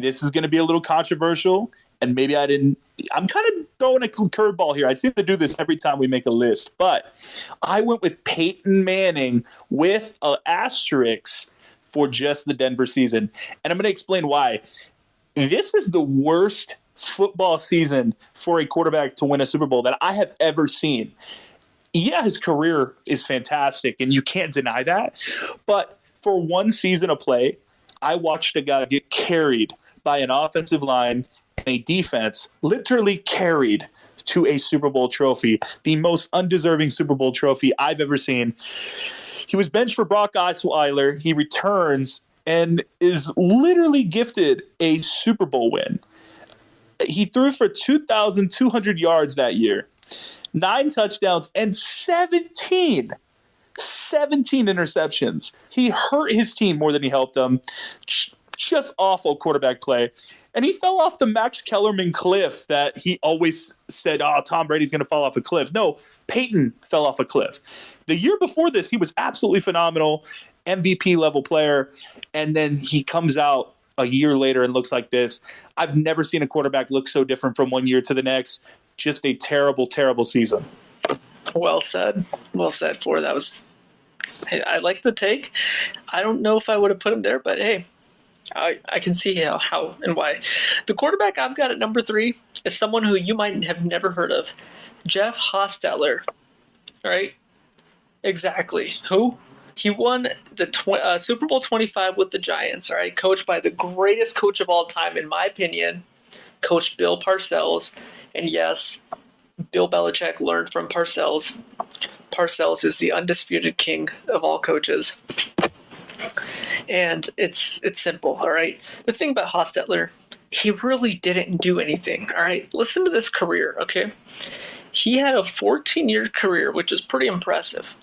this is going to be a little controversial, and maybe I'm kind of throwing a curveball here. I seem to do this every time we make a list, but I went with Peyton Manning with an asterisk for just the Denver season. And I'm going to explain why. This is the worst football season for a quarterback to win a Super Bowl that I have ever seen. Yeah, his career is fantastic, and you can't deny that. But for one season of play, I watched a guy get carried by an offensive line and a defense, literally carried to a Super Bowl trophy, the most undeserving Super Bowl trophy I've ever seen. He was benched for Brock Osweiler. He returns and is literally gifted a Super Bowl win. He threw for 2,200 yards that year, 9 touchdowns, and 17 interceptions. He hurt his team more than he helped them. Just awful quarterback play. And he fell off the Max Kellerman cliff that he always said, Tom Brady's going to fall off a cliff. No, Peyton fell off a cliff. The year before this, he was absolutely phenomenal, MVP level player. And then he comes out a year later and looks like this. I've never seen a quarterback look so different from one year to the next. Just a terrible, terrible season. Well said. Well said, Forr. That was. Hey, I like the take. I don't know if I would have put him there, but hey, I can see how and why. The quarterback I've got at number 3 is someone who you might have never heard of, Jeff Hostetler. All right? Exactly. Who? He won the Super Bowl 25 with the Giants, all right? Coached by the greatest coach of all time, in my opinion, Coach Bill Parcells. And yes, Bill Belichick learned from Parcells. Parcells is the undisputed king of all coaches. And it's simple, all right? The thing about Hostetler, he really didn't do anything, all right? Listen to this career, okay? He had a 14-year career, which is pretty impressive.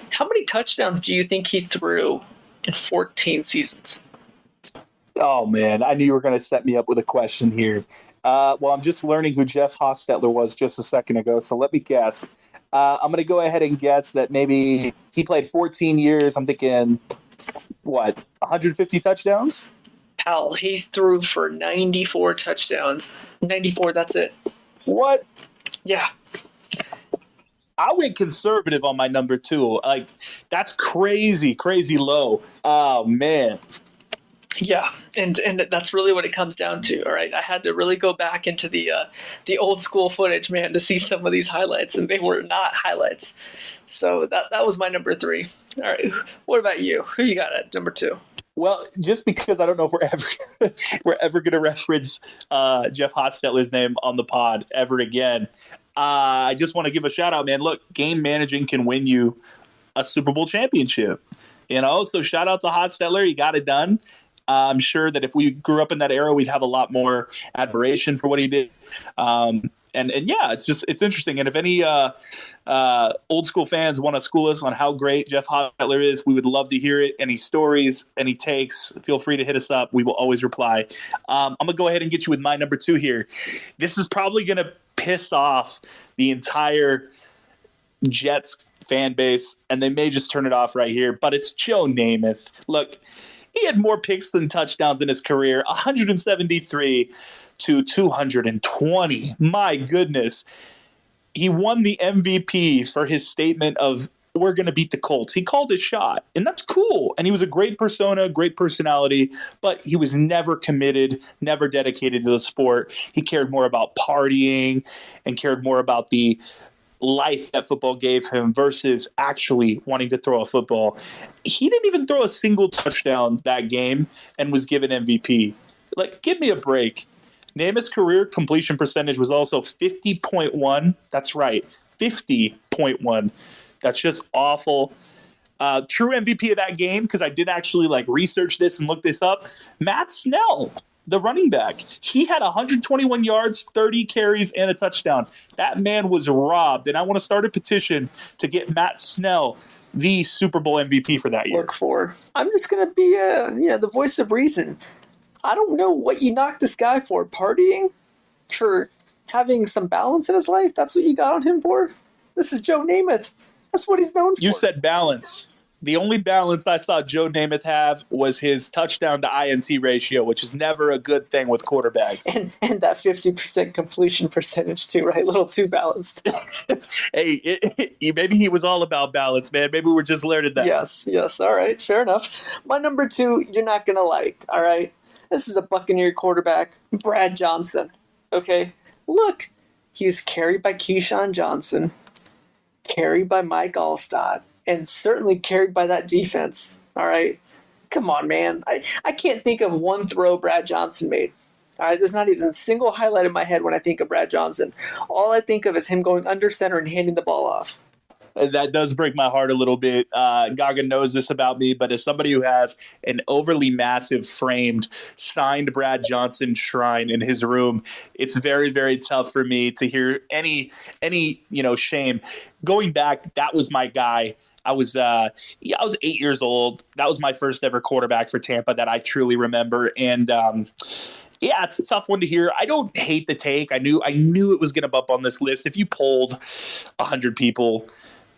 How many touchdowns do you think he threw in 14 seasons? Oh, man, I knew you were going to set me up with a question here. Well, I'm just learning who Jeff Hostetler was just a second ago, so let me guess. I'm going to go ahead and guess that maybe he played 14 years. I'm thinking, 150 touchdowns? Pal, he threw for 94 touchdowns. 94, that's it. What? Yeah. I went conservative on my number 2. Like, that's crazy, crazy low. Oh, man. Yeah, and that's really what it comes down to, all right? I had to really go back into the old school footage, man, to see some of these highlights, and they were not highlights. So that was my number 3. All right, what about you? Who you got at number 2? Well, just because I don't know if we're ever going to reference Jeff Hostetler's name on the pod ever again, I just want to give a shout out, man. Look, game managing can win you a Super Bowl championship. So shout out to Hostetler. He got it done. I'm sure that if we grew up in that era, we'd have a lot more admiration for what he did. And yeah, it's interesting. And if any old school fans want to school us on how great Jeff Hostetler is, we would love to hear it. Any stories, any takes, feel free to hit us up. We will always reply. I'm going to go ahead and get you with my number 2 here. This is probably going to piss off the entire Jets fan base, and they may just turn it off right here, but it's Joe Namath. Look, he had more picks than touchdowns in his career, 173 to 220. My goodness. He won the MVP for his statement of, we're going to beat the Colts. He called his shot, and that's cool. And he was a great persona, great personality, but he was never committed, never dedicated to the sport. He cared more about partying and cared more about the life that football gave him versus actually wanting to throw a football. He didn't even throw a single touchdown that game and was given MVP. Like, give me a break. Namath's career completion percentage was also 50.1. That's right, 50.1. That's just awful. True MVP of that game, because I did actually research this and look this up, Matt Snell, the running back. He had 121 yards, 30 carries, and a touchdown. That man was robbed, and I want to start a petition to get Matt Snell the Super Bowl MVP for that year. Look, for I'm just going to be the voice of reason. I don't know what you knocked this guy for. Partying? For having some balance in his life? That's what you got on him for? This is Joe Namath. That's what he's known for. You said balance. The only balance I saw Joe Namath have was his touchdown to INT ratio, which is never a good thing with quarterbacks. And that 50% completion percentage too, right? A little too balanced. Hey, maybe he was all about balance, man. Maybe we're just learning that. Yes. All right, fair enough. My number 2, you're not going to like, all right? This is a Buccaneer quarterback, Brad Johnson, okay? Look, he's carried by Keyshawn Johnson, carried by Mike Allstott, and certainly carried by that defense. All right, come on, man. I can't think of one throw Brad Johnson made. All right, there's not even a single highlight in my head when I think of Brad Johnson. All I think of is him going under center and handing the ball off. That does break my heart a little bit. Gagan knows this about me, but as somebody who has an overly massive framed signed Brad Johnson shrine in his room, it's very, very tough for me to hear any shame. Going back, that was my guy. I was 8 years old. That was my first ever quarterback for Tampa that I truly remember. And yeah, it's a tough one to hear. I don't hate the take. I knew it was going to bump on this list. If you polled 100 people,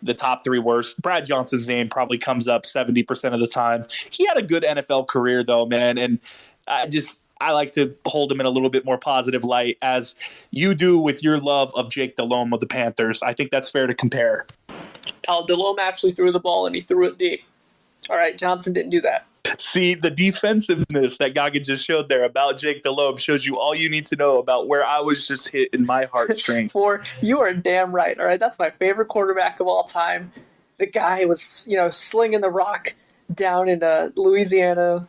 the top 3 worst, Brad Johnson's name probably comes up 70% of the time. He had a good NFL career, though, man. And I like to hold him in a little bit more positive light, as you do with your love of Jake Delhomme of the Panthers. I think that's fair to compare. Delhomme actually threw the ball, and he threw it deep. All right, Johnson didn't do that. See, the defensiveness that Gagan just showed there about Jake Delhomme shows you all you need to know about where I was just hit in my heartstrings. Forr, you are damn right. All right, that's my favorite quarterback of all time. The guy was, slinging the rock down in Louisiana.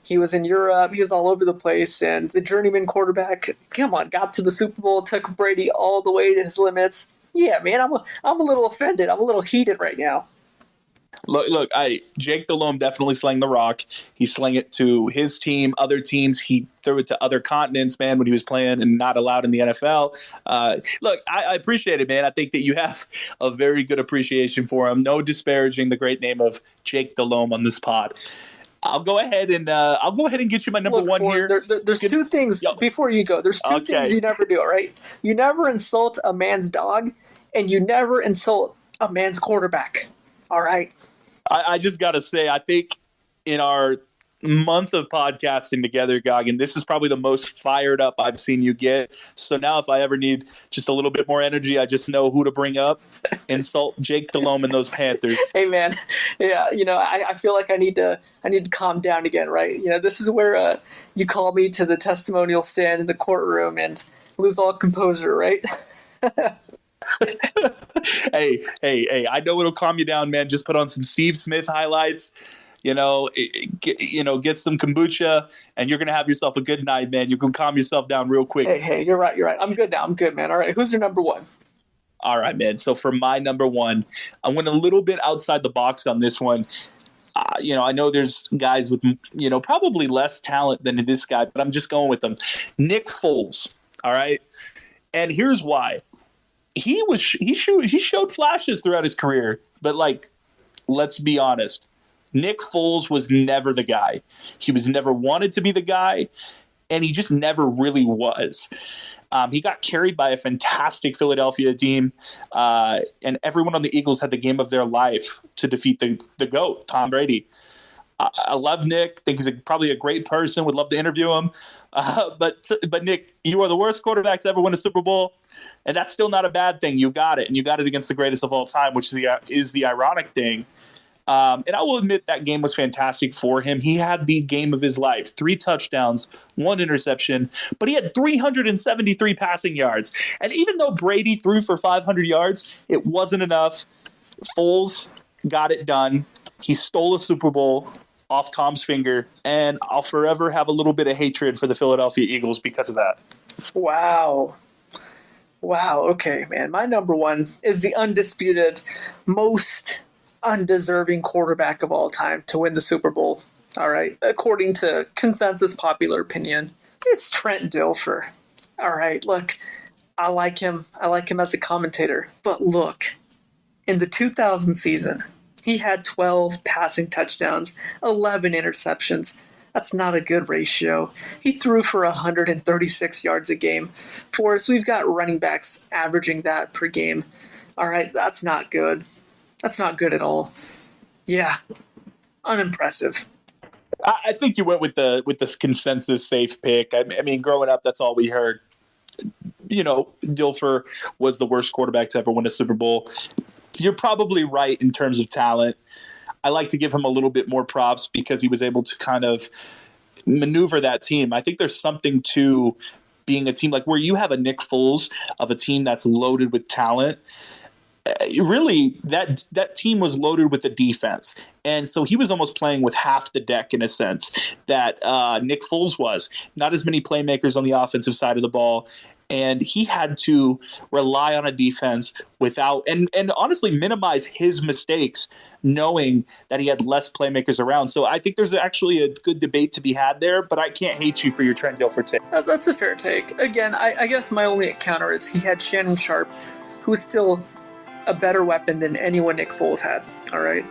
He was in Europe. He was all over the place. And the journeyman quarterback, come on, got to the Super Bowl, took Brady all the way to his limits. Yeah, man, I'm a little offended. I'm a little heated right now. Look, Jake Delhomme definitely slang the rock. He slang it to his team, other teams. He threw it to other continents, man, when he was playing and not allowed in the NFL. Look, I appreciate it, man. I think that you have a very good appreciation for him. No disparaging the great name of Jake Delhomme on this pod. I'll go ahead and get you my number one Forr, here. There's 2 things before you go. There's 2 things you never do, all right? You never insult a man's dog, and you never insult a man's quarterback. All right. I just got to say, I think in our month of podcasting together, Gagan, this is probably the most fired up I've seen you get. So now if I ever need just a little bit more energy, I just know who to bring up. Insult Jake Delhomme and those Panthers. Hey, man. Yeah, I feel like I need to calm down again, right? This is where you call me to the testimonial stand in the courtroom and lose all composure, right? Hey, I know it'll calm you down, man. Just put on some Steve Smith highlights, get some kombucha, and you're going to have yourself a good night, man. You can calm yourself down real quick. Hey, you're right. I'm good now. I'm good, man. All right, who's your number 1? All right, man. So for my number 1, I went a little bit outside the box on this one. I know there's guys with, probably less talent than this guy, but I'm just going with them. Nick Foles, all right? And here's why. He showed flashes throughout his career, but let's be honest. Nick Foles was never the guy. He was never wanted to be the guy, and he just never really was. He got carried by a fantastic Philadelphia team, and everyone on the Eagles had the game of their life to defeat the GOAT, Tom Brady. I love Nick. Think he's probably a great person. Would love to interview him. But Nick, you are the worst quarterback to ever win a Super Bowl, and that's still not a bad thing. You got it, and you got it against the greatest of all time, which is the ironic thing. And I will admit that game was fantastic for him. He had the game of his life: 3 touchdowns, 1 interception, but he had 373 passing yards. And even though Brady threw for 500 yards, it wasn't enough. Foles got it done. He stole a Super Bowl off Tom's finger, and I'll forever have a little bit of hatred for the Philadelphia Eagles because of that. Wow. Okay, man. My number 1 is the undisputed most undeserving quarterback of all time to win the Super Bowl. All right. According to consensus popular opinion, it's Trent Dilfer. All right. Look, I like him. I like him as a commentator. But look, in the 2000 season, he had 12 passing touchdowns, 11 interceptions. That's not a good ratio. He threw for 136 yards a game. For us, we've got running backs averaging that per game. All right, that's not good. That's not good at all. Yeah, unimpressive. I think you went with this consensus safe pick. I mean, growing up, that's all we heard. Dilfer was the worst quarterback to ever win a Super Bowl. You're probably right in terms of talent. I like to give him a little bit more props because he was able to kind of maneuver that team. I think there's something to being a team like where you have a Nick Foles of a team that's loaded with talent. Really, that team was loaded with the defense, and so he was almost playing with half the deck in a sense that Nick Foles was. Not as many playmakers on the offensive side of the ball, and he had to rely on a defense without and honestly minimize his mistakes, knowing that he had less playmakers around. So I think there's actually a good debate to be had there, but I can't hate you for your Trent Dilfer take. That's a fair take. Again, I guess my only counter is he had Shannon Sharp, who was still a better weapon than anyone Nick Foles had. All right.